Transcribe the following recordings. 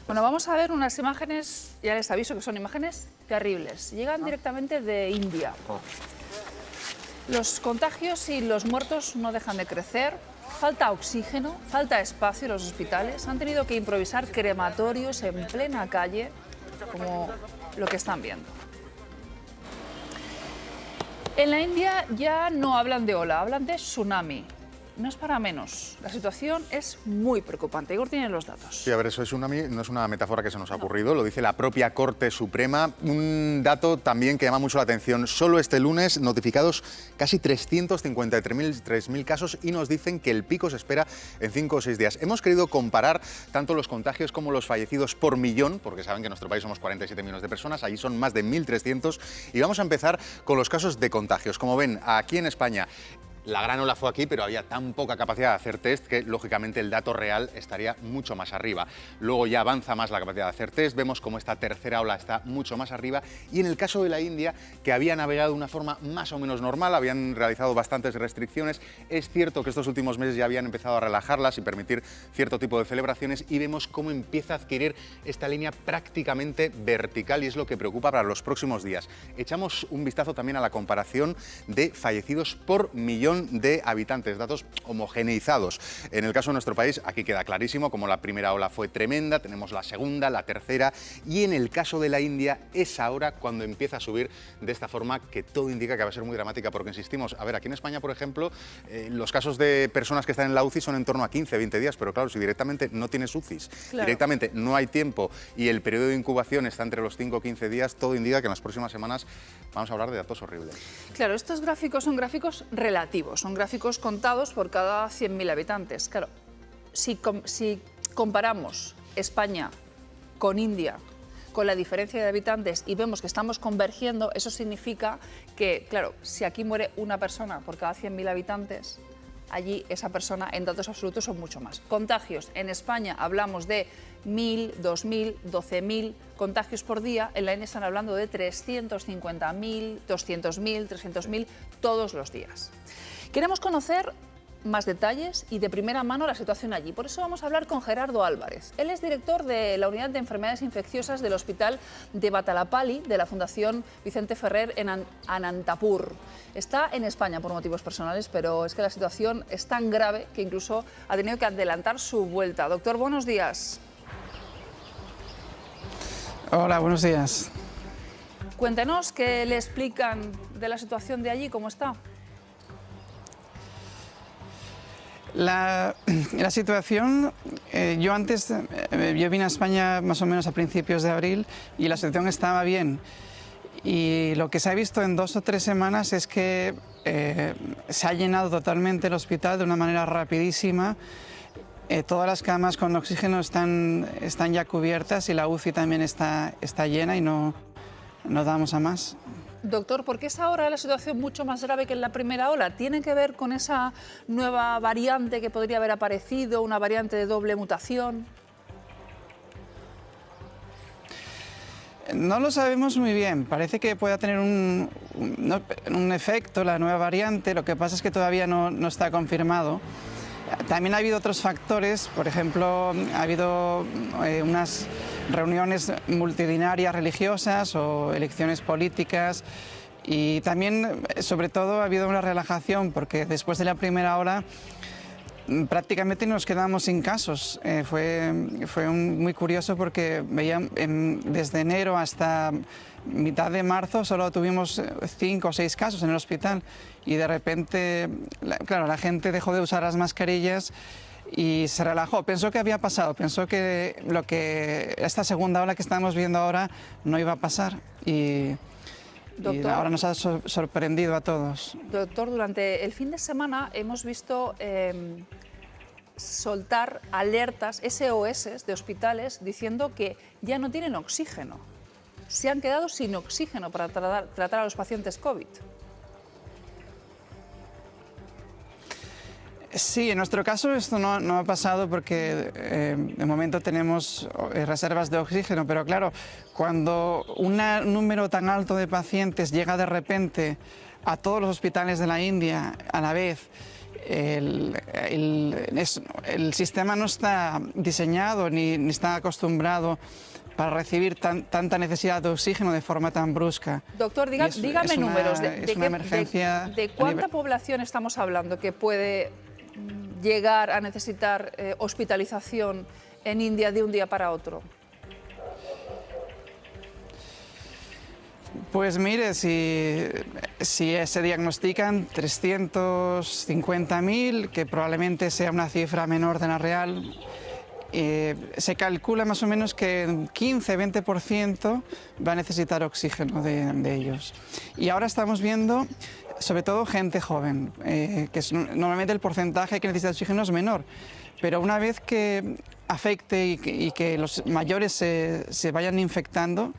Bueno, vamos a ver unas imágenes, ya les aviso que son imágenes terribles. Llegan directamente de India. Los contagios y los muertos no dejan de crecer. Falta oxígeno, falta espacio en los hospitales. Han tenido que improvisar crematorios en plena calle, como lo que están viendo. En la India ya no hablan de ola, hablan de tsunami. No es para menos. La situación es muy preocupante. Igor tiene los datos. Sí, a ver, eso es tsunami, no es una metáfora que se nos ha ocurrido, lo dice la propia Corte Suprema. Un dato también que llama mucho la atención. Solo este lunes notificados casi 353.000 casos y nos dicen que el pico se espera en 5 o 6 días. Hemos querido comparar tanto los contagios como los fallecidos por millón, porque saben que en nuestro país somos 47 millones de personas, allí son más de 1.300. Y vamos a empezar con los casos de contagios. Como ven, aquí en España, la gran ola fue aquí, pero había tan poca capacidad de hacer test que, lógicamente, el dato real estaría mucho más arriba. Luego ya avanza más la capacidad de hacer test, vemos cómo esta tercera ola está mucho más arriba. Y en el caso de la India, que había navegado de una forma más o menos normal, habían realizado bastantes restricciones, es cierto que estos últimos meses ya habían empezado a relajarlas y permitir cierto tipo de celebraciones, y vemos cómo empieza a adquirir esta línea prácticamente vertical, y es lo que preocupa para los próximos días. Echamos un vistazo también a la comparación de fallecidos por millón de habitantes, datos homogeneizados. En el caso de nuestro país, aquí queda clarísimo como la primera ola fue tremenda, tenemos la segunda, la tercera, y en el caso de la India es ahora cuando empieza a subir de esta forma, que todo indica que va a ser muy dramática, porque insistimos, a ver, aquí en España, por ejemplo, los casos de personas que están en la UCI son en torno a 15, 20 días, pero claro, si directamente no tienes UCIs, claro, directamente no hay tiempo y el periodo de incubación está entre los 5 o 15 días, todo indica que en las próximas semanas vamos a hablar de datos horribles. Claro, estos gráficos son gráficos relativos. Son gráficos contados por cada 100.000 habitantes. Claro, si comparamos España con India, con la diferencia de habitantes, y vemos que estamos convergiendo, eso significa que, claro, si aquí muere una persona por cada 100.000 habitantes, allí esa persona en datos absolutos son mucho más. Contagios, en España hablamos de 1.000, 2.000, 12.000 contagios por día, en la India están hablando de 350.000, 200.000, 300.000 todos los días. Queremos conocer más detalles y de primera mano la situación allí. Por eso vamos a hablar con Gerardo Álvarez. Él es director de la Unidad de Enfermedades Infecciosas del Hospital de Batalapalli de la Fundación Vicente Ferrer en Anantapur. Está en España por motivos personales, pero es que la situación es tan grave que incluso ha tenido que adelantar su vuelta. Doctor, buenos días. Hola, buenos días. Cuéntenos qué le explican de la situación de allí, cómo está. La situación, yo vine a España más o menos a principios de abril y la situación estaba bien. Y lo que se ha visto en 2 o 3 semanas es que se ha llenado totalmente el hospital de una manera rapidísima. Todas las camas con oxígeno están ya cubiertas y la UCI también está llena y no damos a más. Doctor, ¿por qué es ahora la situación mucho más grave que en la primera ola? ¿Tiene que ver con esa nueva variante que podría haber aparecido, una variante de doble mutación? No lo sabemos muy bien. Parece que pueda tener un efecto la nueva variante, lo que pasa es que todavía no está confirmado. También ha habido otros factores, por ejemplo, ha habido unas reuniones multitudinarias religiosas o elecciones políticas, y también, sobre todo, ha habido una relajación porque después de la primera ola prácticamente nos quedamos sin casos. Fue muy curioso porque desde enero hasta mitad de marzo solo tuvimos 5 o 6 casos en el hospital y de repente, claro, la gente dejó de usar las mascarillas y se relajó. Pensó que había pasado, pensó que esta segunda ola que estamos viendo ahora no iba a pasar y ahora nos ha sorprendido a todos. Doctor, durante el fin de semana hemos visto soltar alertas SOS de hospitales diciendo que ya no tienen oxígeno. Se han quedado sin oxígeno para tratar a los pacientes COVID. Sí, en nuestro caso esto no ha pasado porque de momento tenemos reservas de oxígeno, pero claro, cuando un número tan alto de pacientes llega de repente a todos los hospitales de la India a la vez, el sistema no está diseñado ni está acostumbrado para recibir tanta necesidad de oxígeno de forma tan brusca. Doctor, dígame números. ¿De cuánta nivel... población estamos hablando que puede llegar a necesitar hospitalización en India de un día para otro? Pues mire, si se diagnostican 350.000, que probablemente sea una cifra menor de la real, se calcula más o menos que un 15-20% va a necesitar oxígeno de ellos. Y ahora estamos viendo sobre todo gente joven, que normalmente el porcentaje que necesita oxígeno es menor, pero una vez que afecte y que los mayores se vayan infectando,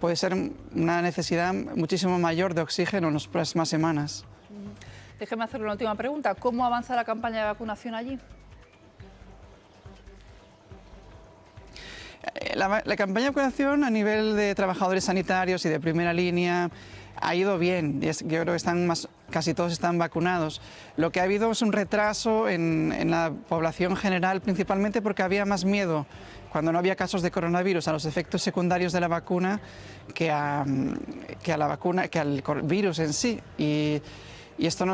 puede ser una necesidad muchísimo mayor de oxígeno en las próximas semanas. Déjeme hacerle una última pregunta. ¿Cómo avanza la campaña de vacunación allí? La campaña de vacunación a nivel de trabajadores sanitarios y de primera línea ha ido bien. Yo creo que casi todos están vacunados. Lo que ha habido es un retraso en la población general, principalmente porque había más miedo cuando no había casos de coronavirus a los efectos secundarios de la vacuna que al virus en sí. Y esto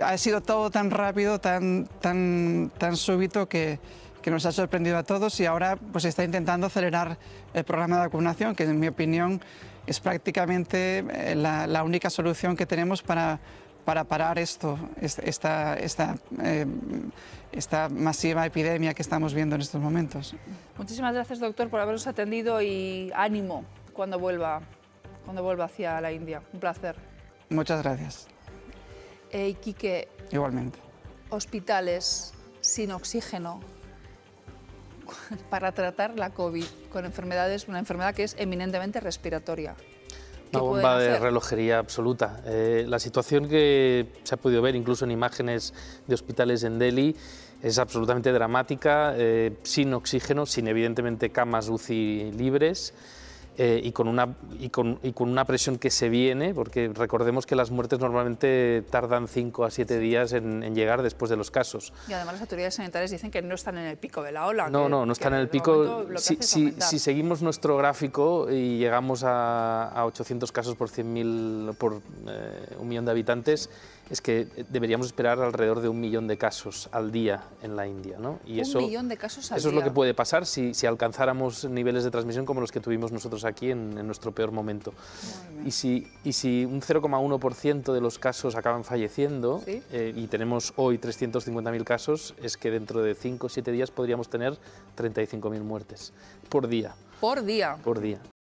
ha sido todo tan rápido, tan súbito que nos ha sorprendido a todos, y ahora pues se está intentando acelerar el programa de vacunación, que en mi opinión es prácticamente la única solución que tenemos para parar esta masiva epidemia que estamos viendo en estos momentos. Muchísimas gracias, doctor, por habernos atendido, y ánimo cuando vuelva hacia la India. Un placer. Muchas gracias. Quique, igualmente. Hospitales sin oxígeno para tratar la COVID con una enfermedad que es eminentemente respiratoria. Una bomba de relojería absoluta. La situación que se ha podido ver incluso en imágenes de hospitales en Delhi es absolutamente dramática, sin oxígeno, sin evidentemente camas UCI libres, y con una presión que se viene, porque recordemos que las muertes normalmente tardan 5 a 7 días en llegar después de los casos. Y además las autoridades sanitarias dicen que no están en el pico de la ola. No están en el pico. Si seguimos nuestro gráfico y llegamos a 800 casos por 100.000, por 1 millón de habitantes, es que deberíamos esperar alrededor de 1 millón de casos al día en la India, ¿no? Y ¿1 millón de casos al día? Eso es lo que puede pasar si alcanzáramos niveles de transmisión como los que tuvimos nosotros aquí en nuestro peor momento. Y si un 0,1% de los casos acaban falleciendo, ¿sí? Y tenemos hoy 350.000 casos, es que dentro de 5 o 7 días podríamos tener 35.000 muertes por día. ¿Por día? Por día.